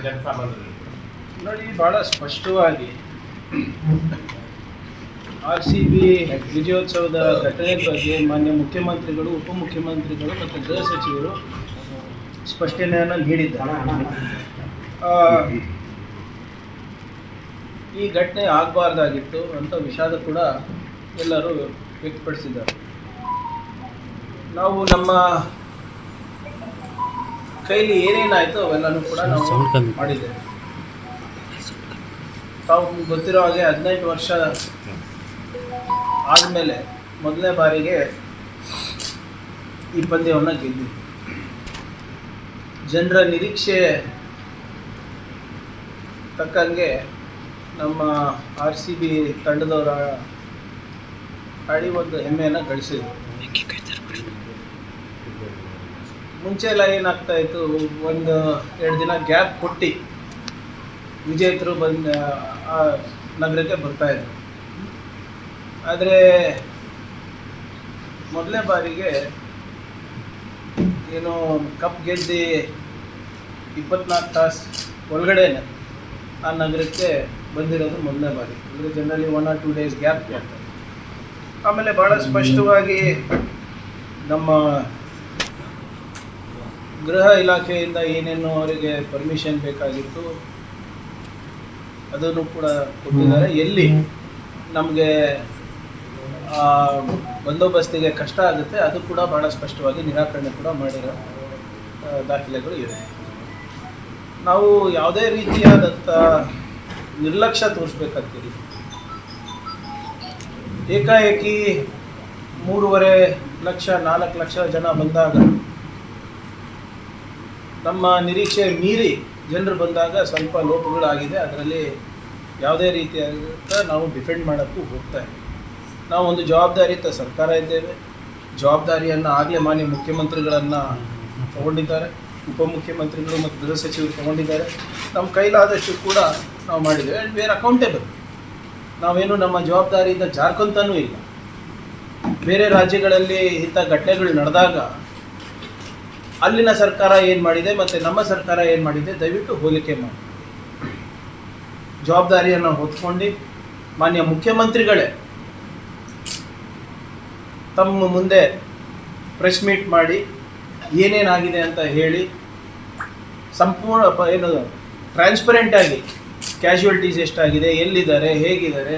ಜನಸಾಮಾನ್ಯರಿಗೆ? ನೋಡಿ, ಭಾಳ ಸ್ಪಷ್ಟವಾಗಿ RCB ವಿಜಯೋತ್ಸವದ ಘಟನೆ ಬಗ್ಗೆ ಮಾನ್ಯ ಮುಖ್ಯಮಂತ್ರಿಗಳು, ಉಪಮುಖ್ಯಮಂತ್ರಿಗಳು ಮತ್ತು ಗೃಹ ಸಚಿವರು ಸ್ಪಷ್ಟನೆಯನ್ನು ನೀಡಿದ್ದಾರೆ. ಈ ಘಟನೆ ಆಗಬಾರ್ದಾಗಿತ್ತು ಅಂತ ವಿಷಾದ ಕೂಡ ಎಲ್ಲರೂ ವ್ಯಕ್ತಪಡಿಸಿದ್ದಾರೆ. ನಾವು ನಮ್ಮ ಕೈಲಿ ಏನೇನಾಯಿತು ಅವೆಲ್ಲನೂ ಕೂಡ ನಾವು ಮಾಡಿದ್ದೇವೆ. ತಾವು ಗೊತ್ತಿರೋ ಹಾಗೆ 18 ವರ್ಷ ಆದಮೇಲೆ ಮೊದಲನೇ ಬಾರಿಗೆ ಈ ಪಂದ್ಯವನ್ನು ಗೆದ್ದಿದ್ವಿ. ಜನರ ನಿರೀಕ್ಷೆ ತಕ್ಕಂಗೆ ನಮ್ಮ RCB ತಂಡದವರ ಆಡಿ ಒಂದು ಹೆಮ್ಮೆಯನ್ನು ಗಳಿಸಿದ್ರು. ಮುಂಚೆ ಎಲ್ಲ ಏನಾಗ್ತಾ ಇತ್ತು, 1-2 ದಿನ ಗ್ಯಾಪ್ ಕೊಟ್ಟು ವಿಜೇತರು ಆ ನಗರಕ್ಕೆ ಬರ್ತಾಯಿದ್ರು. ಆದರೆ ಮೊದಲನೇ ಬಾರಿಗೆ ಏನು ಕಪ್ ಗೆದ್ದು 24 ತಾಸು ಒಳಗಡೆ ಆ ನಗರಕ್ಕೆ ಬಂದಿರೋದು ಮೊದಲನೇ ಬಾರಿ. ಅಂದರೆ ಜನರಲಿ 1 or 2 days ಗ್ಯಾಪ್ ಕೊಡ್ತಾರೆ. ಆಮೇಲೆ ಭಾಳ ಸ್ಪಷ್ಟವಾಗಿ ನಮ್ಮ ಗೃಹ ಇಲಾಖೆಯಿಂದ ಏನೇನು ಅವರಿಗೆ ಪರ್ಮಿಷನ್ ಬೇಕಾಗಿತ್ತು ಅದನ್ನು ಕೂಡ ಕೊಟ್ಟಿದ್ದಾರೆ. ಎಲ್ಲಿ ನಮಗೆ ಬಂದೋಬಸ್ತಿಗೆ ಕಷ್ಟ ಆಗುತ್ತೆ ಅದು ಕೂಡ ಭಾಳ ಸ್ಪಷ್ಟವಾಗಿ ನಿರಾಕರಣೆ ಕೂಡ ಮಾಡಿರೋ ದಾಖಲೆಗಳು ಇವೆ. ನಾವು ಯಾವುದೇ ರೀತಿಯಾದಂಥ ನಿರ್ಲಕ್ಷ್ಯ ತೋರಿಸ್ಬೇಕಾಗ್ತೀರಿ. ಏಕಾಏಕಿ 3.5 ಲಕ್ಷ 4 ಲಕ್ಷ ಜನ ಬಂದಾಗ, ನಮ್ಮ ನಿರೀಕ್ಷೆ ಮೀರಿ ಜನರು ಬಂದಾಗ ಸ್ವಲ್ಪ ಲೋಪಗಳಾಗಿದೆ. ಅದರಲ್ಲಿ ಯಾವುದೇ ರೀತಿಯಾದಂಥ ನಾವು ಡಿಫೆಂಡ್ ಮಾಡೋಕ್ಕೂ ಹೋಗ್ತಾ ಇದ್ದೀವಿ. ನಾವು ಒಂದು ಜವಾಬ್ದಾರಿಯುತ ಸರ್ಕಾರ ಇದ್ದೇವೆ. ಜವಾಬ್ದಾರಿಯನ್ನು ಆಗಲೇ ಮಾನ್ಯ ಮುಖ್ಯಮಂತ್ರಿಗಳನ್ನು ತಗೊಂಡಿದ್ದಾರೆ, ಉಪಮುಖ್ಯಮಂತ್ರಿಗಳು ಮತ್ತು ಗೃಹ ಸಚಿವರು ತಗೊಂಡಿದ್ದಾರೆ. ನಮ್ಮ ಕೈಲಾದಷ್ಟು ಕೂಡ ನಾವು ಮಾಡಿದ್ದೇವೆ. And we are accountable. ನಾವೇನು ನಮ್ಮ ಜವಾಬ್ದಾರಿಯಿಂದ ಜಾರ್ಕೊಂತಾನೂ ಇಲ್ಲ. ಬೇರೆ ರಾಜ್ಯಗಳಲ್ಲಿ ಇಂಥ ಘಟನೆಗಳು ನಡೆದಾಗ ಅಲ್ಲಿನ ಸರ್ಕಾರ ಏನು ಮಾಡಿದೆ ಮತ್ತು ನಮ್ಮ ಸರ್ಕಾರ ಏನು ಮಾಡಿದೆ ದಯವಿಟ್ಟು ಹೋಲಿಕೆ ಮಾಡಿ. ಜವಾಬ್ದಾರಿಯನ್ನು ಹೊತ್ಕೊಂಡು ಮಾನ್ಯ ಮುಖ್ಯಮಂತ್ರಿಗಳೇ ತಮ್ಮ ಮುಂದೆ ಪ್ರೆಸ್ ಮೀಟ್ ಮಾಡಿ ಏನೇನಾಗಿದೆ ಅಂತ ಹೇಳಿ ಸಂಪೂರ್ಣ ಏನು ಟ್ರಾನ್ಸ್ಪರೆಂಟಾಗಿ ಕ್ಯಾಶುವಲ್ಟೀಸ್ ಎಷ್ಟಾಗಿದೆ, ಎಲ್ಲಿದ್ದಾರೆ, ಹೇಗಿದ್ದಾರೆ,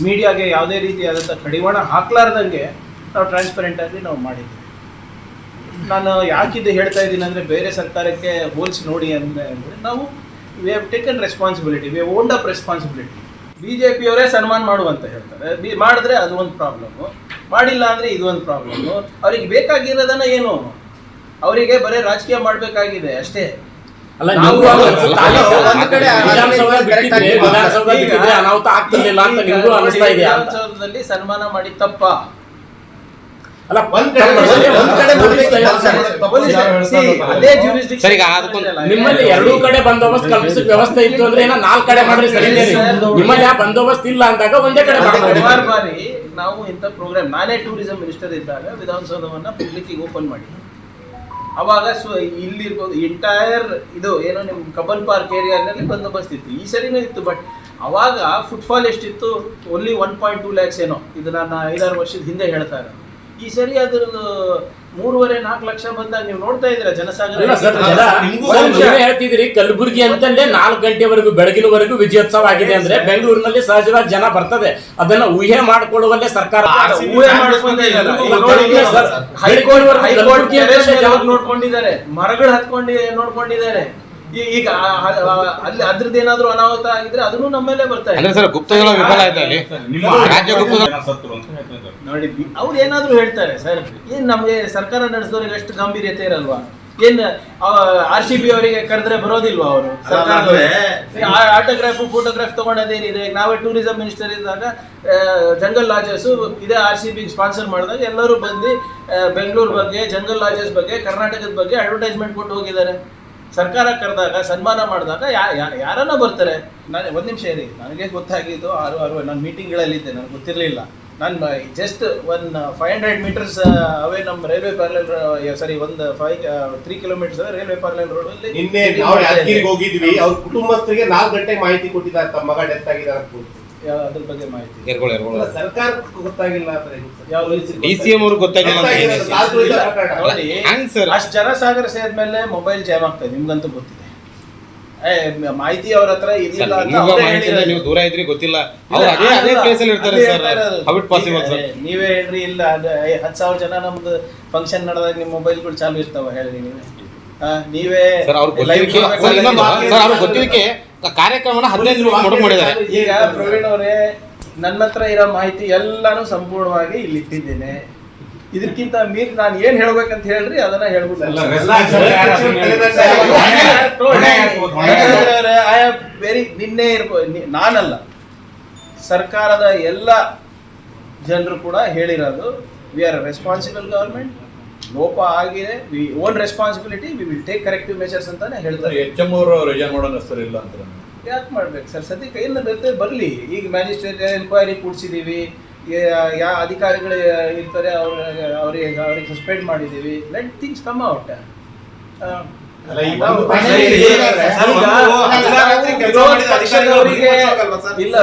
ಮೀಡಿಯಾಗೆ ಯಾವುದೇ ರೀತಿಯಾದಂಥ ಕಡಿವಾಣ ಹಾಕ್ಲಾರ್ದಂಗೆ ನಾವು ಟ್ರಾನ್ಸ್ಪರೆಂಟಾಗಿ ನಾವು ಮಾಡಿದ್ದೀವಿ. ನಾನು ಯಾಕಿದು ಹೇಳ್ತಾ ಇದ್ದೀನಿ ಅಂದರೆ, ಬೇರೆ ಸರ್ಕಾರಕ್ಕೆ ಹೋಲಿಸಿ ನೋಡಿ ಅಂದರೆ ನಾವು we have taken responsibility, we have owned up responsibility. BJPಯವರೇ ಸನ್ಮಾನ ಮಾಡುವಂತ ಹೇಳ್ತಾರೆ. ಮಾಡಿದ್ರೆ ಅದು ಒಂದು ಪ್ರಾಬ್ಲಮ್ಮು, ಮಾಡಿಲ್ಲ ಅಂದರೆ ಇದು ಒಂದು ಪ್ರಾಬ್ಲಮ್ಮು. ಅವ್ರಿಗೆ ಬೇಕಾಗಿರೋದನ್ನ ಏನು, ಅವರಿಗೆ ಬರೀ ರಾಜಕೀಯ ಮಾಡಬೇಕಾಗಿದೆ ಅಷ್ಟೇ. ವಿಧಾನಸೌಧದಲ್ಲಿ ಸನ್ಮಾನ ಮಾಡಿ ತಪ್ಪ ಅಲ್ಲ, ನಿಮ್ಮಲ್ಲಿ 2 ಕಡೆ ಬಂದೋಬಸ್ತ್ ಕಲ್ಪಿಸೋ ವ್ಯವಸ್ಥೆ ಇತ್ತು ಅಂದ್ರೆ 4 ಕಡೆ ಮಾಡ್ರಿ. ಸರಿ, ನಿಮ್ಮಲ್ಲಿ ಯಾವ ಬಂದೋಬಸ್ತ್ ಇಲ್ಲ ಅಂದಾಗ ಒಂದೇ ಕಡೆ ಬಾರಿ ನಾವು ಇಂಥ ಪ್ರೋಗ್ರಾಮ್, ನಾನೇ ಟೂರಿಸಂ ಮಿನಿಸ್ಟರ್ ಇದ್ದಾಗ ವಿಧಾನಸೌಧವನ್ನ ಪಬ್ಲಿಕ್ಕಿಗೆ ಓಪನ್ ಮಾಡಿ, ಅವಾಗ ಇಲ್ಲಿರ್ಬೋದು ಎಂಟೈರ್ ಇದು ಏನೋ ನಿಮ್ಮ ಕಬ್ಬನ್ ಪಾರ್ಕ್ ಏರಿಯಾದಲ್ಲಿ ಬಂದೋಬಸ್ತ್ ಇತ್ತು. ಈ ಸರಿನೂ ಇತ್ತು, ಬಟ್ ಅವಾಗ ಫುಟ್ಫಾಲ್ ಎಷ್ಟಿತ್ತು, ಓನ್ಲಿ 1.2 lakhs ಏನೋ. ಇದು ನಾನು 5-6 ವರ್ಷದ ಹಿಂದೆ ಹೇಳ್ತಾ ಇರೋದು. ಈ ಸರಿ ಅದ್ರದ್ದು 3.5-4 ಲಕ್ಷ ಬಂದಾಗ ನೀವು ನೋಡ್ತಾ ಇದ್ದೀರಾ ಜನಸಾಗರ. ಹೇಳ್ತಿದ್ರಿ ಕಲಬುರಗಿ ಅಂತಂದ್ರೆ 4 ಗಂಟೆವರೆಗೂ ಬೆಳಗಿನವರೆಗೂ ವಿಜಯೋತ್ಸವ ಆಗಿದೆ ಅಂದ್ರೆ ಬೆಂಗಳೂರಿನಲ್ಲಿ ಸಹಜವಾಗಿ ಜನ ಬರ್ತದೆ. ಅದನ್ನ ಊಹೆ ಮಾಡಿಕೊಳ್ಳುವಲ್ಲೇ ಸರ್ಕಾರ ನೋಡ್ಕೊಂಡಿದ್ದಾರೆ, ಮರಗಳು ಹತ್ಕೊಂಡು ನೋಡ್ಕೊಂಡಿದ್ದಾರೆ. ಈಗ ಅಲ್ಲಿ ಅದ್ರದ್ದು ಏನಾದ್ರು ಅನಾಹುತ ಆಗಿದ್ರೆ ಅದನ್ನು ನಮ್ಮೇಲೆ ಬರ್ತಾ ಇದೆ. ನೋಡಿ, ಅವ್ರು ಏನಾದ್ರು ಹೇಳ್ತಾರೆ ಸರ್, ಏನ್ ನಮ್ಗೆ ಸರ್ಕಾರ ನಡೆಸಿದವ್ರಿಗೆ ಅಷ್ಟು ಗಂಭೀರ್ಯತೆ ಇರಲ್ವಾ? ಏನ್ RCB ಅವರಿಗೆ ಕರೆದ್ರೆ ಬರೋದಿಲ್ವಾ? ಅವರು ಆಟೋಗ್ರಾಫ್ ಫೋಟೋಗ್ರಾಫ್ ತಗೊಂಡದೇನಿದೆ. ನಾವೇ ಟೂರಿಸಂ ಮಿನಿಸ್ಟರ್ ಇದ್ದಾಗ ಜಂಗಲ್ ಲಾಜಸ್ ಇದೇ RCB ಸ್ಪಾನ್ಸರ್ ಮಾಡಿದಾಗ ಎಲ್ಲರೂ ಬಂದು ಬೆಂಗಳೂರು ಬಗ್ಗೆ, ಜಂಗಲ್ ಲಾಜಸ್ ಬಗ್ಗೆ, ಕರ್ನಾಟಕದ ಬಗ್ಗೆ ಅಡ್ವರ್ಟೈಸ್ಮೆಂಟ್ ಕೊಟ್ಟು ಹೋಗಿದ್ದಾರೆ. ಸರ್ಕಾರ ಕರೆದಾಗ, ಸನ್ಮಾನ ಮಾಡಿದಾಗ ಯಾರನ್ನ ಬರ್ತಾರೆ. ನಾನು 1 ನಿಮಿಷ ಇರಿ, ನನಗೆ ಗೊತ್ತಾಗಿದ್ದು 6 ನಾನು ಮೀಟಿಂಗ್ಗಳಲ್ಲಿದ್ದೆ, ನನಗೆ ಗೊತ್ತಿರಲಿಲ್ಲ. ನಾನು ಜಸ್ಟ್ 500 ಮೀಟರ್ಸ್ ಅವೇ ನಮ್ಮ ರೈಲ್ವೆ ಪ್ಯಾರಲಲ್ ಒಂದು 3 ಕಿಲೋಮೀಟರ್ಸ್ ರೈಲ್ವೆ ಪ್ಯಾರಲಲ್ ರೋಡ್ ಅಲ್ಲಿ ನಿನ್ನೆ ನಾವು ಯಾದಗಿರಿಗೆ ಹೋಗಿದ್ವಿ. ಅವ್ರ ಕುಟುಂಬಸ್ಥರಿಗೆ 4 ಗಂಟೆಗೆ ಮಾಹಿತಿ ಕೊಟ್ಟಿದ್ದಾರೆ ತಮ್ಮ ಮಗ ಡೆತ್ ಆಗಿದ್ದಾರೆ ಅಂತ. ಅದ್ರ ಬಗ್ಗೆ ಮಾಹಿತಿ ಸರ್ಕಾರಕ್ಕೆ ಗೊತ್ತಾಗಿಲ್ಲ ಅಂದ್ರೆ DCM ಅವ್ರಿಗೆ ಗೊತ್ತಾಗಿಲ್ಲ ಅಂತ ಏನ್ ಹೇಳ್ತೀರಿ? ನೋಡಿ, ಹ್ಯಾಂಗ್ ಸರ್? ಅಷ್ಟು ಜನಸಾಗರ ಸೇದ್ಮೇಲೆ ಮೊಬೈಲ್ ಜಾಮ್ ಆಗ್ತದೆ, ನಿಮ್ಗಂತೂ ಗೊತ್ತಿದೆ. ಮಾಹಿತಿ ಅವ್ರ ಹತ್ರ ಇರ್ಲಿಲ್ಲ ಅಂತ ನಿಮ್ಗೆ ಅವ್ರೇ ಮಾಹಿತಿ ಇಲ್ಲ, ಹೇಳಿರೋದು. ನೀವು ದೂರ ಇದ್ರಿ ಗೊತ್ತಿಲ್ಲ. ಅವ್ರು ಅದೇ ಪ್ಲೇಸ್ ಅಲ್ಲಿ ಇರ್ತಾರೆ sir. How it possible sir? ನೀವೇ ಹೇಳ್ರಿ, ಇಲ್ಲ 10,000 ಜನ ನಮ್ದು ಫಂಕ್ಷನ್ ನಡೆದಾಗ ನಿಮ್ಮ ಮೊಬೈಲ್ಗಳು ಚಾಲು ಇರ್ತಾವ ಹೇಳ್ರಿ ನೀವೇ. ನೀವೇ ಸರ್ ಅವ್ರಿಗೆ ಗೊತ್ತಿದ್ದಕ್ಕೆ ಸರ್ ಅವ್ರಿಗೆ ಗೊತ್ತಿದ್ದಕ್ಕೆ ಕಾರ್ಯಕ್ರಮನ 15 ನಿಮಿಷ ಮೊದಲು ಮಾಡಿದ್ದಾರೆ. ಈಗ ಪ್ರವೀಣ್ ಅವರೇ, ನನ್ನ ಹತ್ರ ಇರೋ ಮಾಹಿತಿ ಎಲ್ಲಾನು ಸಂಪೂರ್ಣವಾಗಿ ಇಲ್ಲಿ ಇಟ್ಟಿದ್ದೇನೆ. ಇದಕ್ಕಿಂತ ಮೀರಿ ನಾನು ಏನ್ ಹೇಳ್ಬೇಕಂತ ಹೇಳ್ರಿ ಅದನ್ನ ಹೇಳ್ಬಿಟ್ಟು ನಿನ್ನೆ ಇರ್ಬೋದು, ನಾನಲ್ಲ, ಸರ್ಕಾರದ ಎಲ್ಲ ಜನರು ಕೂಡ ಹೇಳಿರೋದು, ವಿ ಆರ್ ರೆಸ್ಪಾನ್ಸಿಬಲ್ ಗವರ್ಮೆಂಟ್. ಲೋಪ ಆಗಿದೆ, we own responsibility, we will take corrective measures ಅಂತಾನೆ ಹೇಳ್ತಾರೆ. HM ಅವರು ರಿಜೈನ್ ಮಾಡೋಣ ಸರ್ ಇಲ್ಲ ಅಂತ ಯಾಕೆ ಮಾಡ್ಬೇಕು ಸರ್? ಸದ್ಯಕ್ಕೆ ಏನು ಬರ್ತದೆ ಬರಲಿ. ಈಗ ಮ್ಯಾಜಿಸ್ಟ್ರೇಟ್ ಎನ್ಕ್ವೈರಿ ಕೂಡಿಸಿದೀವಿ, ಯಾವ ಅಧಿಕಾರಿಗಳು ಇರ್ತಾರೆ ಅವ್ರಿಗೆ ಸಸ್ಪೆಂಡ್ ಮಾಡಿದ್ದೀವಿ. Let things come out. ಇಲ್ಲ,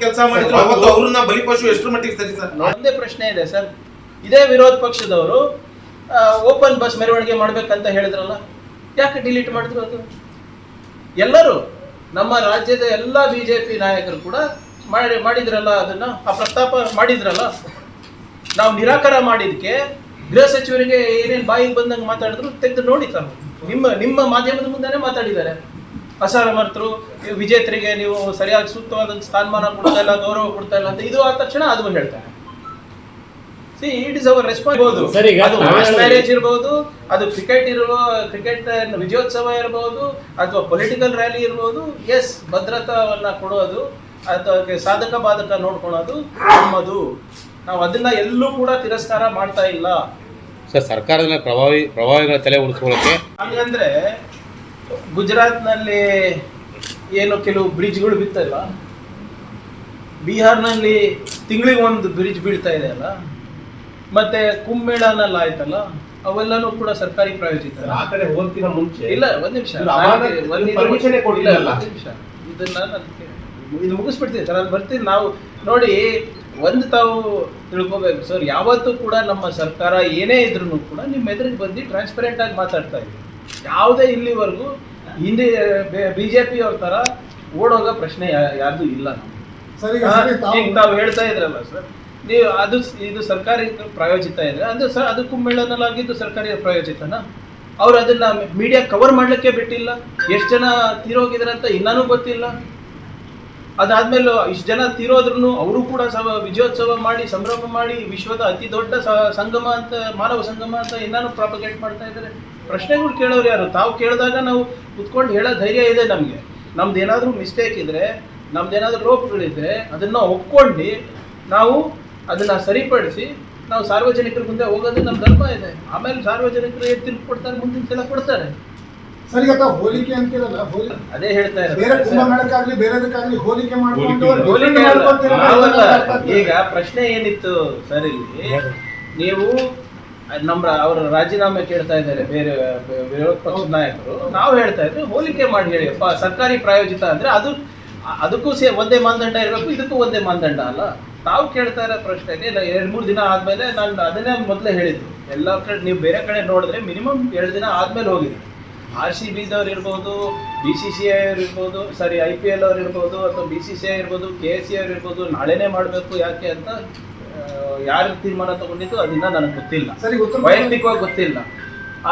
ಕೆಲಸ ಮಾಡಿದ್ರು ಅವತ್ತು ಅವ್ರನ್ನ ಬಲಿಪಶು ಎಷ್ಟು ಮಟ್ಟಿಗೆ ಸರಿ ಸರ್? ಒಂದೇ ಪ್ರಶ್ನೆ ಇದೆ ಸರ್, ಇದೇ ವಿರೋಧ ಪಕ್ಷದವರು ಓಪನ್ ಬಸ್ ಮೆರವಣಿಗೆ ಮಾಡ್ಬೇಕಂತ ಹೇಳಿದ್ರಲ್ಲ, ಯಾಕೆ ಡಿಲೀಟ್ ಮಾಡಿದ್ರು? ಅದು ಎಲ್ಲರೂ ನಮ್ಮ ರಾಜ್ಯದ ಎಲ್ಲ ಬಿಜೆಪಿ ನಾಯಕರು ಕೂಡ ಮಾಡಿದ್ರಲ್ಲ, ಅದನ್ನ ಆ ಪ್ರಸ್ತಾಪ ಮಾಡಿದ್ರಲ್ಲ. ನಾವು ನಿರಾಕರ ಮಾಡಿದ್ಕೆ ಗೃಹ ಸಚಿವರಿಗೆ ಏನೇನು ಬಾಯಿಗೆ ಬಂದಂಗೆ ಮಾತಾಡಿದ್ರು ತೆಗೆದು ನೋಡಿ ಸರ್. ನಿಮ್ಮ ಮಾಧ್ಯಮದ ಮುಂದೆನೇ ಮಾತಾಡಿದ್ದಾರೆ. ಅಸಮರ್ಥರು, ವಿಜೇತರಿಗೆ ನೀವು ಸರಿಯಾಗಿ ಸೂಕ್ತವಾದ ಸ್ಥಾನಮಾನ ಕೊಡ್ತಾ ಇಲ್ಲ, ಗೌರವ ಕೊಡ್ತಾ ಇಲ್ಲ ಅಂತ ಇದು ಆದ ತಕ್ಷಣ ಅದು ಹೇಳ್ತಾರೆ. C, it is our responsibility. ಅದು ಮಾಸ್ ಮ್ಯಾರೇಜ್ ಇರಬಹುದು, ಅದು ಕ್ರಿಕೆಟ್ ವಿಜಯೋತ್ಸವ ಇರಬಹುದು, ಅಥವಾ ಪೊಲಿಟಿಕಲ್ ರ್ಯಾಲಿ ಇರಬಹುದು. ಎಸ್, ಭದ್ರತಾವನ್ನ ಕೊಡೋದು, ಅದಕ್ಕೆ ಸಾಧಕ ಬಾಧಕ ನೋಡ್ಕೊಳ್ಳೋದು ನಮ್ಮದು. ನಾವು ಅದನ್ನ ಎಲ್ಲೂ ಕೂಡ ತಿರಸ್ಕಾರ ಮಾಡ್ತಾ ಇಲ್ಲ ಸರ್. ಸರ್ಕಾರದ ಪ್ರಭಾವಿಗಳ ತಲೆ ಉಳಿಸ್ಕೊಳ್ಳೋಕೆ ಹಂಗಂದ್ರೆ ಗುಜರಾತ್ನಲ್ಲಿ ಏನು ಕೆಲವು ಬ್ರಿಡ್ಜ್ಗಳು ಬಿತ್ತಲ್ಲ, ಬಿಹಾರ್ನಲ್ಲಿ ತಿಂಗಳಿಗೆ ಒಂದು ಬ್ರಿಡ್ಜ್ ಬೀಳ್ತಾ ಇದೆ ಅಲ್ಲ, ಮತ್ತೆ ಕುಂಭಮೇಳನಲ್ಲಿ ಆಯ್ತಲ್ಲ, ಅವೆಲ್ಲನೂ ಕೂಡ ಸರ್ಕಾರಿ ಪ್ರಾಯೋಜಿತ. ಆ ಕಡೆ ಹೋಗ್ತಿನ ಮುಂಚೆ ಇಲ್ಲ, ಒಂದ್ ನಿಮಿಷ ಇದು ಮುಗಿಸ್ಬಿಡ್ತೀನಿ ಸರ್, ಅಲ್ಲಿ ಬರ್ತೀನಿ. ನಾವು ನೋಡಿ, ಒಂದು ತಾವು ತಿಳ್ಕೊಬೇಕು ಸರ್, ಯಾವತ್ತೂ ಕೂಡ ನಮ್ಮ ಸರ್ಕಾರ ಏನೇ ಇದ್ರೂ ಕೂಡ ನಿಮ್ಮ ಎದುರಿಗೆ ಬಂದು ಟ್ರಾನ್ಸ್ಪರೆಂಟ್ ಆಗಿ ಮಾತಾಡ್ತಾ ಇದ್ದೀವಿ. ಯಾವುದೇ ಇಲ್ಲಿವರೆಗೂ ಹಿಂದೆ ಬಿಜೆಪಿ ಅವ್ರ ತರ ಓಡೋಗೋ ಪ್ರಶ್ನೆ ಯಾರ್ದು ಇಲ್ಲ. ಈಗ ತಾವು ಹೇಳ್ತಾ ಇದ್ರಲ್ಲ ಸರ್, ನೀವು ಇದು ಸರ್ಕಾರಿ ಪ್ರಾಯೋಜಿತ ಇದೆ ಅಂದ್ರೆ ಅದು ಕುಂಭಮೇಳನಲ್ಲಾಗಿದ್ದು ಸರ್ಕಾರಿ ಪ್ರಾಯೋಜಿತನ? ಅವ್ರು ಅದನ್ನ ಮೀಡಿಯಾ ಕವರ್ ಮಾಡ್ಲಿಕ್ಕೆ ಬಿಟ್ಟಿಲ್ಲ. ಎಷ್ಟು ಜನ ತೀರೋಗಿದ್ದಾರೆ ಅಂತ ಇನ್ನೂ ಗೊತ್ತಿಲ್ಲ. ಅದಾದ್ಮೇಲೆ ಇಷ್ಟು ಜನ ತೀರೋದ್ರೂ ಅವರು ಕೂಡ ವಿಜಯೋತ್ಸವ ಮಾಡಿ ಸಂಭ್ರಮ ಮಾಡಿ ವಿಶ್ವದ ಅತಿ ದೊಡ್ಡ ಸಂಗಮ ಅಂತ, ಮಾನವ ಸಂಗಮ ಅಂತ ಇನ್ನೂ ಪ್ರಾಪಗೇಟ್ ಮಾಡ್ತಾ ಇದ್ದಾರೆ. ಪ್ರಶ್ನೆಗಳು ಕೇಳೋರು ಯಾರು? ತಾವು ಕೇಳಿದಾಗ ನಾವು ಕುತ್ಕೊಂಡು ಹೇಳೋ ಧೈರ್ಯ ಇದೆ ನಮಗೆ. ನಮ್ದು ಏನಾದರೂ ಮಿಸ್ಟೇಕ್ ಇದ್ರೆ, ನಮ್ದೇನಾದ್ರೂ ಲೋಪಗಳಿದ್ರೆ ಅದನ್ನ ಒಪ್ಕೊಂಡು ನಾವು ಅದನ್ನ ಸರಿಪಡಿಸಿ ನಾವು ಸಾರ್ವಜನಿಕರ ಮುಂದೆ ಹೋಗೋದು ನಮ್ಮ ಧರ್ಮ ಇದೆ. ಆಮೇಲೆ ಸಾರ್ವಜನಿಕರು ಏನು ತಿರುಗಿ ಕೊಡ್ತಾರೆ, ಮುಂದಿನ ಸಲ ಕೊಡ್ತಾರೆ. ಸರಿ, ಹೋಲಿಕೆ ಅಂತಿರಲ್ಲ, ಅದೇ ಹೇಳ್ತಾ ಬೇರೆ ಕುಂಭಮೇಳಕ್ಕಾಗ್ಲಿ ಬೇರೆದಕ್ಕಾಗ್ಲಿ ಹೋಲಿಕೆ ಮಾಡ್ಕೊಂಡು ಈಗ ಪ್ರಶ್ನೆ ಏನಿತ್ತು ಸರ್, ಇಲ್ಲಿ ನೀವು ಅವರ ರಾಜೀನಾಮೆ ಕೇಳ್ತಾ ಇದ್ದಾರೆ ಬೇರೆ ವಿರೋಧ ಪಕ್ಷದ ನಾಯಕರು. ನಾವು ಹೇಳ್ತಾ ಇದ್ವಿ ಹೋಲಿಕೆ ಮಾಡಿ ಹೇಳಿ, ಸರ್ಕಾರಿ ಪ್ರಾಯೋಜಿತ ಅಂದ್ರೆ ಅದಕ್ಕೂ ಒಂದೇ ಮಾನದಂಡ ಇರಬೇಕು, ಇದಕ್ಕೂ ಒಂದೇ ಮಾನದಂಡ ಅಲ್ಲ. ತಾವು ಕೇಳ್ತಾ ಇರೋ ಪ್ರಶ್ನೆಗೆ 2-3 ದಿನ ಆದ್ಮೇಲೆ ನಾನು ಅದನ್ನೇ ಮೊದಲೇ ಹೇಳಿದ್ದು. ಎಲ್ಲ ಕಡೆ ನೀವು ಬೇರೆ ಕಡೆ ನೋಡಿದ್ರೆ ಮಿನಿಮಮ್ 2 ದಿನ ಆದ್ಮೇಲೆ ಹೋಗಿದೆ. RCBದವ್ರು ಇರ್ಬೋದು, BCCI ಅವ್ರು ಇರ್ಬೋದು, IPL ಅವ್ರು ಇರ್ಬೋದು, ಅಥವಾ BCCI ಇರ್ಬೋದು, KSC ಅವ್ರು ಇರ್ಬೋದು, ನಾಳೆನೇ ಮಾಡಬೇಕು ಯಾಕೆ ಅಂತ ಯಾರು ತೀರ್ಮಾನ ತಗೊಂಡಿದ್ದು ಅದನ್ನ ನನಗೆ ಗೊತ್ತಿಲ್ಲ, ವೈಯಕ್ತಿಕವಾಗಿ ಗೊತ್ತಿಲ್ಲ.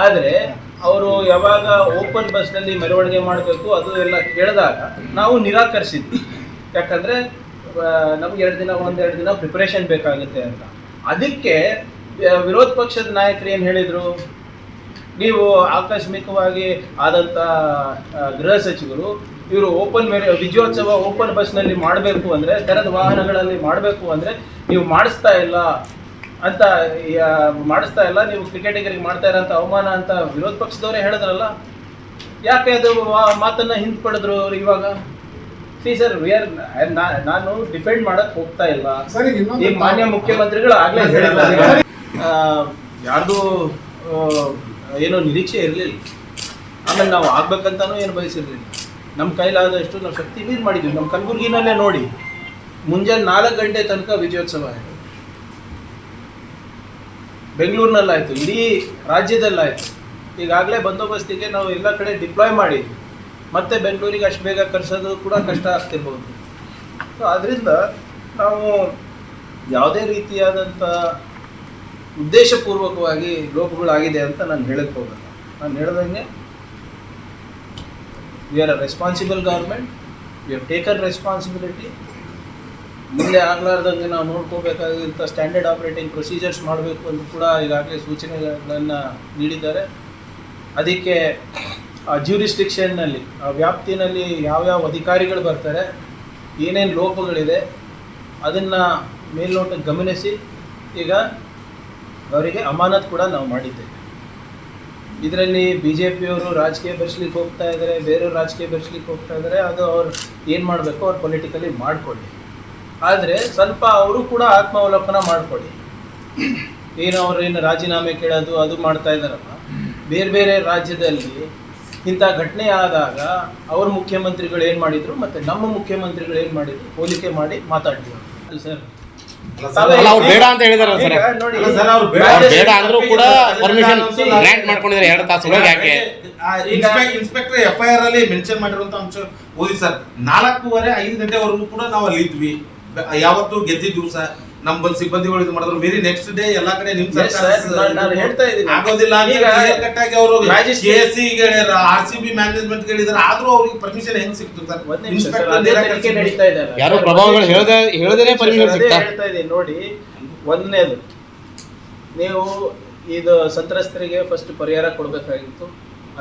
ಆದರೆ ಅವರು ಯಾವಾಗ ಓಪನ್ ಬಸ್ನಲ್ಲಿ ಮೆರವಣಿಗೆ ಮಾಡಬೇಕು ಅದು ಎಲ್ಲ ಕೇಳಿದಾಗ ನಾವು ನಿರಾಕರಿಸಿದ್ವಿ. ಯಾಕಂದರೆ ನಮ್ಗೆ 1-2 ದಿನ ಪ್ರಿಪರೇಷನ್ ಬೇಕಾಗುತ್ತೆ ಅಂತ. ಅದಕ್ಕೆ ವಿರೋಧ ಪಕ್ಷದ ನಾಯಕರು ಏನು ಹೇಳಿದರು, ನೀವು ಆಕಸ್ಮಿಕವಾಗಿ ಆದಂಥ ಗೃಹ ಸಚಿವರು ಇವರು ವಿಜಯೋತ್ಸವ ಓಪನ್ ಬಸ್ನಲ್ಲಿ ಮಾಡಬೇಕು ಅಂದರೆ, ತೆರೆದ ವಾಹನಗಳಲ್ಲಿ ಮಾಡಬೇಕು ಅಂದರೆ ನೀವು ಮಾಡಿಸ್ತಾ ಇಲ್ಲ, ನೀವು ಕ್ರಿಕೆಟಿಗರಿಗೆ ಮಾಡ್ತಾ ಇರೋಂಥ ಅವಮಾನ ಅಂತ ವಿರೋಧ ಪಕ್ಷದವರೇ ಹೇಳಿದ್ರಲ್ಲ. ಯಾಕೆ ಅದು ಮಾತನ್ನ ಹಿಂದೆ ಪಡೆದ್ರು ಇವಾಗ? ಸರ್ ನಾನು ಡಿಫೆಂಡ್ ಮಾಡಕ್ ಹೋಗ್ತಾ ಇಲ್ಲ. ಸರಿ, ಇನ್ನೊಂದು ಈಗ ಮಾನ್ಯ ಮುಖ್ಯಮಂತ್ರಿಗಳು ಆಗ್ಲೇ ಹೇಳಿದ್ದಾರೆ, ಯಾರ್ದು ಏನೋ ನಿರೀಕ್ಷೆ ಇರಲಿಲ್ಲ. ಆಮೇಲೆ ನಾವು ಆಗ್ಬೇಕಂತಾನೂ ಏನು ಬಯಸಿರ್ಲಿಲ್ಲ. ನಮ್ಮ ಕೈಲಾದಷ್ಟು ನಾವು ಶಕ್ತಿ ಮೀರಿ ಮಾಡಿದ್ವಿ. ನಮ್ಮ ಕಲಬುರಗಿನಲ್ಲೇ ನೋಡಿ, ಮುಂಜಾನೆ 4 ಗಂಟೆ ತನಕ ವಿಜಯೋತ್ಸವ ಆಯಿತು. ಬೆಂಗಳೂರಿನಲ್ಲಾಯಿತು, ಇಡೀ ರಾಜ್ಯದಲ್ಲಾಯಿತು. ಈಗಾಗಲೇ ಬಂದೋಬಸ್ತಿಗೆ ನಾವು ಎಲ್ಲ ಕಡೆ ಡಿಪ್ಲಾಯ್ ಮಾಡಿದ್ವಿ. ಮತ್ತೆ ಬೆಂಗಳೂರಿಗೆ ಅಷ್ಟು ಬೇಗ ಕರೆಸೋದು ಕೂಡ ಕಷ್ಟ ಆಗ್ತಿರ್ಬೋದು. ಸೊ ಅದರಿಂದ ನಾವು ಯಾವುದೇ ರೀತಿಯಾದಂಥ ಉದ್ದೇಶಪೂರ್ವಕವಾಗಿ ಲೋಪಗಳಾಗಿದೆ ಅಂತ ನಾನು ಹೇಳಕ್ಕೆ ಹೋಗಲ್ಲ. ನಾನು ಹೇಳ್ದಂಗೆ we are a responsible government, V have taken responsibility. ಮುಂದೆ ಆಗಲಾರ್ದಂಗೆ ನಾವು ನೋಡ್ಕೋಬೇಕಾದಂಥ ಸ್ಟ್ಯಾಂಡರ್ಡ್ ಆಪರೇಟಿಂಗ್ ಪ್ರೊಸೀಜರ್ಸ್ ಮಾಡಬೇಕು ಅಂತ ಕೂಡ ಈಗಾಗಲೇ ಸೂಚನೆಗಳನ್ನು ನೀಡಿದ್ದಾರೆ. ಅದಕ್ಕೆ ಆ ಜ್ಯೂರಿಸ್ಟಿಕ್ಷನ್ನಲ್ಲಿ, ಆ ವ್ಯಾಪ್ತಿನಲ್ಲಿ ಯಾವ್ಯಾವ ಅಧಿಕಾರಿಗಳು ಬರ್ತಾರೆ, ಏನೇನು ಲೋಪಗಳಿದೆ ಅದನ್ನು ಮೇಲ್ನೋಟಕ್ಕೆ ಗಮನಿಸಿ ಈಗ ಅವರಿಗೆ ಅಮಾನತ್ ಕೂಡ ನಾವು ಮಾಡಿದ್ದೇವೆ. ಇದರಲ್ಲಿ BJPಯವರು ರಾಜಕೀಯ ಬೆರೆಸ್ಲಿಕ್ಕೆ ಹೋಗ್ತಾ ಇದ್ದಾರೆ, ಬೇರೆಯವರು ರಾಜಕೀಯ ಬೆರೆಸ್ಲಿಕ್ಕೆ ಹೋಗ್ತಾ ಇದ್ದಾರೆ. ಅದು ಅವ್ರು ಏನು ಮಾಡಬೇಕು ಅವ್ರು ಪೊಲಿಟಿಕಲಿ ಮಾಡಿಕೊಳ್ಳಿ. ಆದರೆ ಸ್ವಲ್ಪ ಅವರು ಕೂಡ ಆತ್ಮಾವಲೋಕನ ಮಾಡಿಕೊಳ್ಳಿ. ಏನು ರಾಜೀನಾಮೆ ಕೇಳೋದು ಅದು ಮಾಡ್ತಾ ಇದ್ದಾರಲ್ಲ, ಬೇರೆ ಬೇರೆ ರಾಜ್ಯದಲ್ಲಿ ಇಂಥ ಘಟನೆ ಆದಾಗ ಅವ್ರ ಮುಖ್ಯಮಂತ್ರಿಗಳು ಏನು ಮಾಡಿದರು ಮತ್ತು ನಮ್ಮ ಮುಖ್ಯಮಂತ್ರಿಗಳು ಏನು ಮಾಡಿದರು ಹೋಲಿಕೆ ಮಾಡಿ ಮಾತಾಡ್ತೀವಿ ಸರ್. ಅಲ್ಲ, ಅವ್ರು ಬೇಡ ಅಂತ ಹೇಳಿದಾರಲ್ಲ ಸರ್. ಈಗ ನೋಡಿ, ಅವ್ರು ಬೇಡ ಅಂದ್ರೂ ಕೂಡ ಪರ್ಮಿಷನ್ ಗ್ರಾಂಟ್ ಮಾಡ್ಕೊಂಡಿದ್ದಾರೆ 2 ತಾಸು ಒಳಗೆ. ಯಾಕೆ ಇನ್ಸ್ಪೆಕ್ಟರ್ FIR ಅಲ್ಲಿ ಮೆನ್ಷನ್ ಮಾಡಿರುವಂತ ಅಂಶ ಓದಿ ಸರ್. 4:30-5 ಗಂಟೆವರೆಗೂ ಕೂಡ ನಾವು ಅಲ್ಲಿ ಇದ್ವಿ. ಯಾವತ್ತು ಗೆದ್ದಿದ್ ದಿವಸ ನಮ್ಮ ಬಂದ್ ಸಿಬ್ಬಂದಿಗಳು ಇದು ಮಾಡಿದ್ರು. ಮೇರಿ ನೆಕ್ಸ್ಟ್ ಡೇ ಎಲ್ಲಾ ಕಡೆ ನಿಮ್ ನಾನು ಹೇಳ್ತಾ ಇದ್ದೀನಿ ಆಗೋದಿಲ್ಲ ಕಟ್ಟಾಗಿ ಅವರು KSC RCB ಮ್ಯಾನೇಜ್ಮೆಂಟ್ ಹೇಳಿದ್ರೆ ಆದ್ರೂ ಅವ್ರಿಗೆ ಪರ್ಮಿಷನ್ ಹೆಂಗ್ ಸಿಕ್ತು ಸರ್? ನಡೀತಾ ಇದೆ. ಯಾರು ಪ್ರಭಾವಗಳು ಹೇಳದೇನೆ ಪರ್ಮಿಷನ್ ಸಿಗ್ತಾ ಹೇಳ್ತಾ ಇದ್ದೀನಿ ನೋಡಿ. ಒಂದನೇದು, ನೀವು ಇದು ಸಂತ್ರಸ್ತರಿಗೆ ಫಸ್ಟ್ ಪರಿಹಾರ ಕೊಡಬೇಕಾಗಿತ್ತು,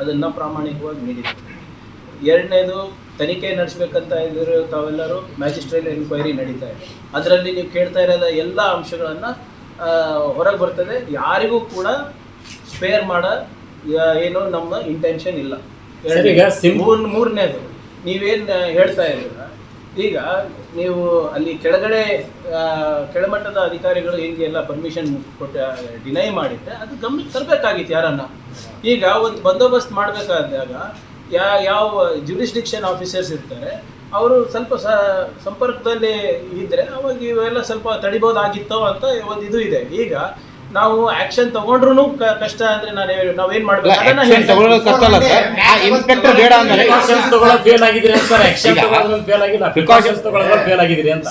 ಅದನ್ನು ಪ್ರಾಮಾಣಿಕವಾಗಿ ನೀಡಿದ್ರು. ಎರಡನೇದು, ತನಿಖೆ ನಡೆಸಬೇಕಂತ ಇದ್ರು ತಾವೆಲ್ಲರೂ, ಮ್ಯಾಜಿಸ್ಟ್ರೇಟ್ ಎನ್ಕ್ವೈರಿ ನಡೀತಾ ಇದೆ. ಅದರಲ್ಲಿ ನೀವು ಕೇಳ್ತಾ ಇರೋದ ಎಲ್ಲ ಅಂಶಗಳನ್ನು ಹೊರಗೆ ಬರ್ತದೆ. ಯಾರಿಗೂ ಕೂಡ ಸ್ಪೇರ್ ಮಾಡೋ ಏನೋ ನಮ್ಮ ಇಂಟೆನ್ಷನ್ ಇಲ್ಲ. ಮೂರನೇದು, ನೀವೇನು ಹೇಳ್ತಾ ಇದ್ದೀರ, ಈಗ ನೀವು ಅಲ್ಲಿ ಕೆಳಮಟ್ಟದ ಅಧಿಕಾರಿಗಳು ಹಿಂಗೆ ಎಲ್ಲ ಪರ್ಮಿಷನ್ ಡಿನೈ ಮಾಡಿದ್ರೆ ಅದು ಗಮನಕ್ಕೆ ತರಬೇಕಾಗಿತ್ತು ಯಾರನ್ನ. ಈಗ ಒಂದು ಬಂದೋಬಸ್ತ್ ಮಾಡಬೇಕಾದಾಗ ಯಾವ ಜ್ಯೂರಿಸ್ಡಿಕ್ಷನ್ ಆಫೀಸರ್ಸ್ ಇರ್ತಾರೆ ಅವರು ಸ್ವಲ್ಪ ಸಂಪರ್ಕದಲ್ಲಿ ಇದ್ದರೆ ಅವಾಗ ಇವೆಲ್ಲ ಸ್ವಲ್ಪ ತಡಿಬೋದಾಗಿತ್ತೋ ಅಂತ ಒಂದು ಇದು ಇದೆ. ಈಗ ನಾವು ಆಕ್ಷನ್ ತಗೊಂಡ್ರು ಕಷ್ಟ ಅಂದ್ರೆ ನಾವೇನ್ ಮಾಡ್ಬೇಕು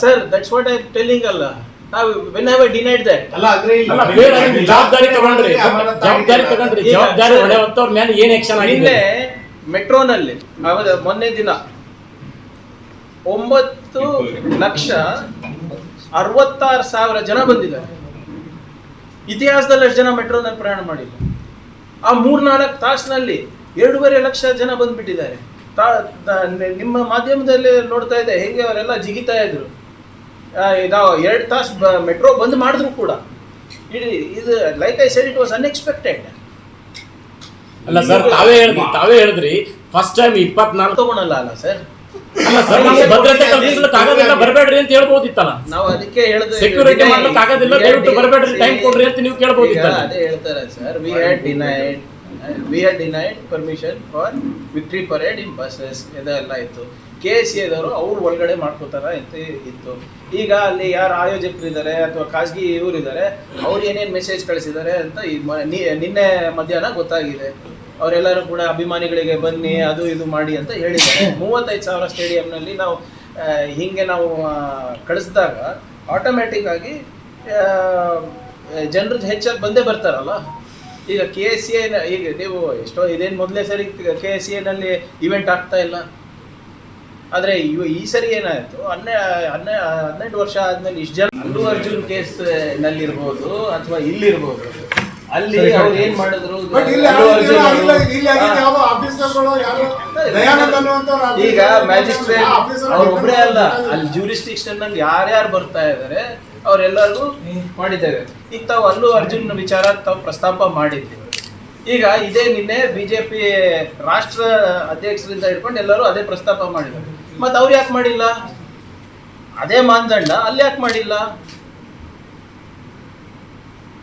sir. That's what I telling ಅಲ್ಲ. ನಾವು when have I denied that ಅಲ್ಲ ಅಂದ್ರೆ ಜವಾಬ್ದಾರಿ ಹೊಣೆವಂತವ್ರ ಮೇಲೆ ಏನ್ ಆಕ್ಷನ್ ಆಗಿದೆ? ಮೆಟ್ರೋನಲ್ಲಿ ಮೊನ್ನೆ ದಿನ 9,66,000 ಜನ ಬಂದಿದ್ದಾರೆ. ಇತಿಹಾಸದಲ್ಲಿ ಅಷ್ಟು ಜನ ಮೆಟ್ರೋನಲ್ಲಿ ಪ್ರಯಾಣ ಮಾಡಿಲ್ಲ. ಆ 3-4 ತಾಸಿನಲ್ಲಿ 2.5 ಲಕ್ಷ ಜನ ಬಂದ್ಬಿಟ್ಟಿದ್ದಾರೆ. ನಿಮ್ಮ ಮಾಧ್ಯಮದಲ್ಲಿ ನೋಡ್ತಾ ಇದೆ ಹೇಗೆ ಅವರೆಲ್ಲ ಜಿಗಿತಾ ಇದ್ರು. ನಾವು 2 ತಾಸು ಮೆಟ್ರೋ ಬಂದ್ ಮಾಡಿದ್ರು ಕೂಡ ಇದು like I said it was unexpected. ಅಲ್ಲ ಸರ್, ತಾವೇ ಹೇಳಿದ್ರಿ ಫಸ್ಟ್ ಟೈಮ್ 24 ತಗೊಳಲ್ಲ ಅಲ್ಲ ಸರ್. ಭದ್ರತೆ ಕಲ್ಪಿಸಲಿಕ್ಕೆ ಆಗೋದಿಲ್ಲ, ಬರಬೇಡ್ರಿ ಅಂತ ಹೇಳ್ಬೋದಿತ್ತಲ್ಲ. ನಾವು ಅದಕ್ಕೆ ಹೇಳಿದ್ವಿ ಸೆಕ್ಯೂರಿಟಿ ಮಾಡ್ಲಿಕ್ಕೆ ಆಗೋದಿಲ್ಲ, ದಯವಿಟ್ಟು ಬರಬೇಡ್ರಿ, ಟೈಮ್ ಕೊಡ್ರಿ ಅಂತ ನೀವು ಕೇಳ್ಬೋದಿತ್ತಲ್ಲ. ಅದೇ ಹೇಳ್ತಾರೆ sir, we had denied permission for victory parade in buses ಇದೆಲ್ಲ ಇತ್ತು. KSCದವರು ಅವ್ರು ಒಳಗಡೆ ಮಾಡ್ಕೋತಾರ ಅಂತ ಇತ್ತು. ಈಗ ಅಲ್ಲಿ ಯಾರು ಆಯೋಜಕರಿದ್ದಾರೆ ಅಥವಾ ಖಾಸಗಿ ಇವರಿದ್ದಾರೆ, ಅವ್ರು ಏನೇನು ಮೆಸೇಜ್ ಕಳಿಸಿದ್ದಾರೆ ಅಂತ ನಿನ್ನೆ ಮಧ್ಯಾಹ್ನ ಗೊತ್ತಾಗಿದೆ. ಅವರೆಲ್ಲರೂ ಕೂಡ ಅಭಿಮಾನಿಗಳಿಗೆ ಬನ್ನಿ ಅದು ಇದು ಮಾಡಿ ಅಂತ ಹೇಳಿದ್ದಾರೆ. 35,000 ಸ್ಟೇಡಿಯಂನಲ್ಲಿ ನಾವು ಹೀಗೆ ನಾವು ಕಳಿಸಿದಾಗ ಆಟೋಮ್ಯಾಟಿಕ್ ಆಗಿ ಜನರು ಹೆಚ್ಚಾಗಿ ಬಂದೇ ಬರ್ತಾರಲ್ಲ. ಈಗ KSCA ಈಗ ನೀವು ಎಷ್ಟೋ ಇದೇನು ಮೊದಲೇ ಸರಿ KSCAನಲ್ಲಿ ಇವೆಂಟ್ ಆಗ್ತಾ ಇಲ್ಲ. ಆದರೆ ಈ ಸರಿ ಏನಾಯಿತು, 12 ವರ್ಷ ಆದಮೇಲೆ ಇಷ್ಟು ಜನ ಅಲ್ಲು ಅರ್ಜುನ್ ಕೇಸ್ ನಲ್ಲಿರ್ಬೋದು ಅಥವಾ ಇಲ್ಲಿರ್ಬೋದು, ಅಲ್ಲಿ ಅವ್ರು ಏನ್ ಮಾಡಿದ್ರು, ಈಗ ಮ್ಯಾಜಿಸ್ಟ್ರೇಟ್ ಅವ್ರು ಒಬ್ಬರೇ ಅಲ್ಲ, ಅಲ್ಲಿ ಜ್ಯೂರಿಸ್ಡಿಕ್ಷನ್ ನಲ್ಲಿ ಯಾರ್ಯಾರು ಬರ್ತಾ ಇದಾರೆ ಅವರೆಲ್ಲರಿಗೂ ಮಾಡಿದ್ದೇವೆ. ಈಗ ತಾವು ಅಲ್ಲು ಅರ್ಜುನ್ ವಿಚಾರ ತಾವು ಪ್ರಸ್ತಾಪ ಮಾಡಿದ್ದೀವಿ. ಈಗ ಇದೇ ನಿನ್ನೆ BJP ರಾಷ್ಟ್ರ ಅಧ್ಯಕ್ಷರಿಂದ ಹಿಡ್ಕೊಂಡು ಎಲ್ಲರೂ ಅದೇ ಪ್ರಸ್ತಾಪ ಮಾಡಿದ್ದಾರೆ. ಮತ್ತೆ ಅವ್ರು ಯಾಕೆ ಮಾಡಿಲ್ಲ? ಅದೇ ಮಾನದಂಡ ಅಲ್ಲಿ ಯಾಕೆ ಮಾಡಿಲ್ಲ?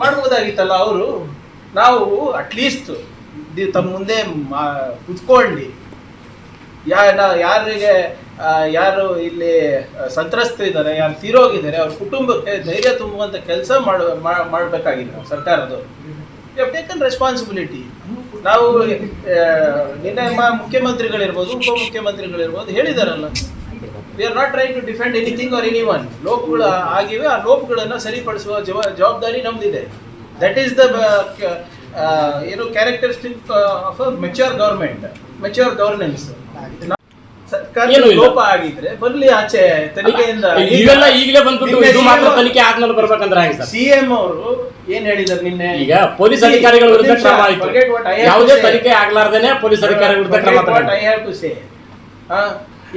ಮಾಡ್ಬೋದಾಗಿತ್ತಲ್ಲ ಅವರು. ನಾವು ಅಟ್ಲೀಸ್ಟ್ ತಮ್ಮ ಮುಂದೆ ಕುತ್ಕೊಂಡು ಯಾರಿಗೆ ಯಾರು ಇಲ್ಲಿ ಸಂತ್ರಸ್ತರಿದ್ದಾರೆ, ಯಾರು ತೀರೋಗಿದ್ದಾರೆ, ಅವ್ರ ಕುಟುಂಬಕ್ಕೆ ಧೈರ್ಯ ತುಂಬುವಂಥ ಕೆಲಸ ಮಾಡಬೇಕಾಗಿಲ್ಲ ಸರ್ಕಾರದವರು. You have taken responsibility. ನಾವು ನಿನ್ನೆ ಮುಖ್ಯಮಂತ್ರಿಗಳಿರ್ಬೋದು, ಉಪಮುಖ್ಯಮಂತ್ರಿಗಳಿರ್ಬೋದು ಹೇಳಿದಾರಲ್ಲ, we are not trying to defend anything or anyone. ಲೋಪಗಳು ಆಗಿವೆ, ಆ ಲೋಪಗಳನ್ನು ಸರಿಪಡಿಸುವ ಜವಾಬ್ದಾರಿ ನಮ್ದಿದೆ. That is the characteristic of a mature government, mature governance. ಸರ್ಕಾರ ಲೋಪ ಆಗಿದ್ರೆ ಬರ್ಲಿ ಆಚೆ ತನಿಖೆಯಿಂದ. ಇವೆಲ್ಲ ಈಗಲೇ ಬಂದ್ಬಿಟ್ಟು ಇದು ಮಾತ್ರ ತನಿಖೆ ಆದ್ಮೇಲೆ ಬರ್ಬೇಕಂದ್ರೆ ಹೆಂಗೆ ಸರ್? ಸಿಎಂ ಅವರು ಏನ್ ಹೇಳಿದಾರೆ ನಿನ್ನೆ? ಈಗ ಪೊಲೀಸ್ ಅಧಿಕಾರಿಗಳ ವಿರುದ್ಧ ಕ್ರಮ ಆಯ್ತು, ಯಾವುದೇ ತನಿಖೆ ಆಗ್ಲಾರ್ದೇನೆ ಪೊಲೀಸ್ ಅಧಿಕಾರಿಗಳ ವಿರುದ್ಧ ಕ್ರಮ ತಗೊಂಡ್ರು.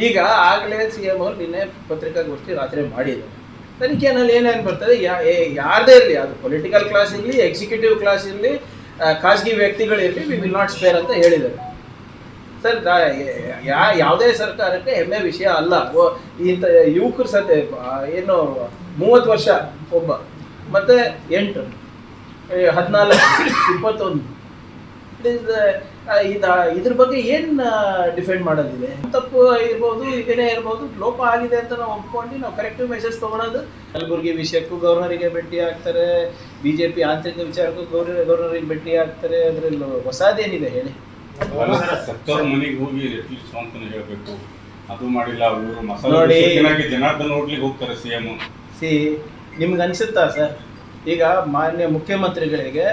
ಈಗ ಆಗ್ಲೇ ಸಿಎಂ ಅವರು ನಿನ್ನೆ ಪತ್ರಿಕಾಗೋಷ್ಠಿ ರಾತ್ರಿ ಮಾಡಿದ್ದಾರೆ. ತನಿಖೆನಲ್ಲಿ ಏನೇನು ಬರ್ತದೆ, ಯಾರದೇ ಇರಲಿ, ಅದು ಪೊಲಿಟಿಕಲ್ ಕ್ಲಾಸ್ ಇರಲಿ, ಎಕ್ಸಿಕ್ಯೂಟಿವ್ ಕ್ಲಾಸ್ ಇರಲಿ, ಖಾಸಗಿ ವ್ಯಕ್ತಿಗಳಿರಲಿ, ವಿ ವಿಲ್ ನಾಟ್ ಸ್ಪೇರ್ ಅಂತ ಹೇಳಿದ್ದಾರೆ. ಸರ್, ಯಾವುದೇ ಸರ್ಕಾರಕ್ಕೆ ಹೆಮ್ಮೆ ವಿಷಯ ಅಲ್ಲ. ಇಂಥ ಯುವಕರು ಏನು 30 ವರ್ಷ ಒಬ್ಬ, ಮತ್ತೆ 8, 14, 21, ಇದ್ರ ಬಗ್ಗೆ ಏನು ಡಿಫೆಂಡ್ ಮಾಡೋದಿದೆ? ತಪ್ಪು ಇರ್ಬೋದು, ಇದೇನೇ ಇರ್ಬೋದು, ಲೋಪ ಆಗಿದೆ ಅಂತ ನಾವು ಒಪ್ಕೊಂಡು ನಾವು ಕರೆಕ್ಟಿವ್ ಮೆಸೇಜ್ ತೊಗೊಳೋದು. ಕಲಬುರಗಿ ವಿಷಯಕ್ಕೂ ಗವರ್ನರಿಗೆ ಭೇಟಿ ಆಗ್ತಾರೆ, BJP ಆಂತರಿಕ ವಿಚಾರಕ್ಕೂ ಗವರ್ನರಿಗೆ ಭೇಟಿ ಆಗ್ತಾರೆ. ಅದರಲ್ಲಿ ಹೊಸದೇನಿದೆ ಹೇಳಿ? ಸತ್ತವ್ರ ಮನೆಗೆ ಹೋಗಿ ಅಟ್ಲೀಸ್ಟ್ ಅಂತಾನೆ ಹೇಳ್ಬೇಕು. ಅದು ಮಾಡಿಲ್ಲ ಅವರು. ಮಸಾಲೆ ಜನಾರ್ದನ್ ಹೋಟ್ಲಿಗೆ ಹೋಗ್ತಾರೆ ಸಿಎಂ. ನಿಮ್ಗೆ ಅನ್ಸುತ್ತಾ ಸರ್? ಈಗ ಮಾನ್ಯ ಮುಖ್ಯಮಂತ್ರಿಗಳಿಗೆ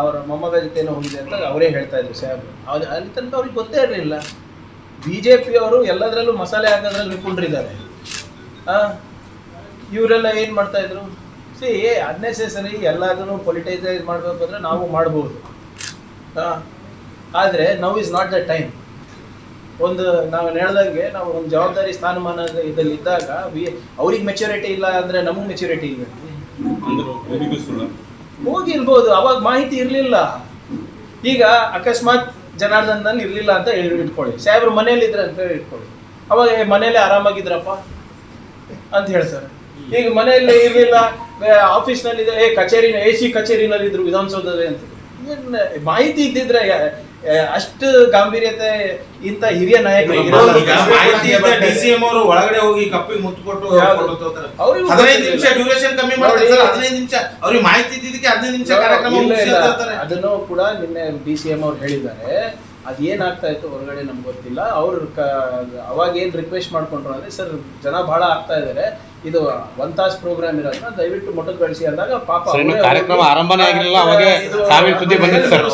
ಅವರ ಮೊಮ್ಮಗ ಜೊತೆನೋ ಹೋಗಿದೆ ಅಂತ ಅವರೇ ಹೇಳ್ತಾ ಇದ್ರು ಸಾಹೇಬ್. ಅಲ್ಲಿ ತನಕ ಅವ್ರಿಗೆ ಗೊತ್ತೇ ಇರಲಿಲ್ಲ. BJP ಅವರು ಎಲ್ಲದರಲ್ಲೂ ಮಸಾಲೆ ಹಾಕೋದ್ರಲ್ಲಿ ನಿಂತ್ಕೊಂಡಿದ್ದಾರೆ. ಇವರೆಲ್ಲ ಏನು ಮಾಡ್ತಾ ಇದ್ರು? ಅನ್ನೆಸೆಸರಿ ಎಲ್ಲದನ್ನು ಪೊಲಿಟೈಸೈಸ್ ಮಾಡಬೇಕಾದ್ರೆ ನಾವು ಮಾಡ್ಬೋದು. ಆದರೆ now is not the time. ನಾವು ಹೇಳ್ದಂಗೆ ನಾವು ಒಂದು ಜವಾಬ್ದಾರಿ ಸ್ಥಾನಮಾನ ಇದರಲ್ಲಿ ಇದ್ದಾಗ ಅವ್ರಿಗೆ ಮೆಚ್ಯೂರಿಟಿ ಇಲ್ಲ ಅಂದರೆ ನಮಗೆ ಮೆಚ್ಯೂರಿಟಿ ಇಲ್ಲ. ಹೋಗಿರ್ಬೋದು, ಅವಾಗ ಮಾಹಿತಿ ಇರಲಿಲ್ಲ. ಈಗ ಅಕಸ್ಮಾತ್ ಜನಾರ್ದನಲ್ಲಿ ಇರಲಿಲ್ಲ ಅಂತ ಇಟ್ಕೊಳ್ಳಿ, ಸಾಹೇಬ್ರು ಮನೇಲಿ ಇದ್ರೆ ಅಂತ ಇಟ್ಕೊಳ್ಳಿ, ಅವಾಗ ಮನೇಲಿ ಆರಾಮಾಗಿದ್ರಪ್ಪ ಅಂತ ಹೇಳ್ತಾರೆ. ಈಗ ಮನೆಯಲ್ಲಿ ಇರಲಿಲ್ಲ, ಆಫೀಸ್ನಲ್ಲಿದ್ದರೆ ಕಚೇರಿನ AC ಕಚೇರಿನಲ್ಲಿ ಇದ್ರು ವಿಧಾನಸೌಧದಲ್ಲಿ ಅಂತ. ಮಾಹಿತಿ ಇದ್ದಿದ್ರೆ ಅಷ್ಟು ಗಾಂಭೀರ್ಯತೆ ಇಂಥ ಹಿರಿಯ ನಾಯಕರಿಗೆ DCM ಅವರು ಒಳಗಡೆ ಹೋಗಿ ಕಪ್ಪಿಗೆ ಮುತ್ತು ಕೊಟ್ಟು 15 ನಿಮಿಷ ಡ್ಯೂರೇಷನ್ ಕಮ್ಮಿ ಮಾಡ್ತಾರೆ ಸರ್. 15 ನಿಮಿಷ ಅವ್ರಿಗೆ ಮಾಹಿತಿ ಇದ್ದಿದ್ದಕ್ಕೆ 15 ನಿಮಿಷ ಕಾರ್ಯಕ್ರಮ ಮುಗಿಸ್ತಾರೆ. ಅದನ್ನು ಕೂಡ ನಿನ್ನೆ DCM ಅವ್ರು ಹೇಳಿದ್ದಾರೆ. ಅದೇನಾಗ್ತಾ ಇತ್ತು ಹೊರಗಡೆ ನಮ್ಗೆ ಗೊತ್ತಿಲ್ಲ. ಅವ್ರು ಅವಾಗ ಏನು ರಿಕ್ವೆಸ್ಟ್ ಮಾಡ್ಕೊಂಡ್ರು ಅಂದರೆ, ಸರ್ ಜನ ಭಾಳ ಆಗ್ತಾ ಇದ್ದಾರೆ, ಇದು 1 ತಾಸು ಪ್ರೋಗ್ರಾಮ್ ಇರೋದನ್ನ ದಯವಿಟ್ಟು ಮೊಟಕು ಗಳಿಸಿ ಅಂದಾಗ ಪಾಪ ಕಾರ್ಯಕ್ರಮ ಆರಂಭನೇ ಆಗಿರಲಿಲ್ಲ. ಅವಾಗ ಸಾವಿನ ಸುದ್ದಿ ಬಂದಿತ್ತು ಸರ್.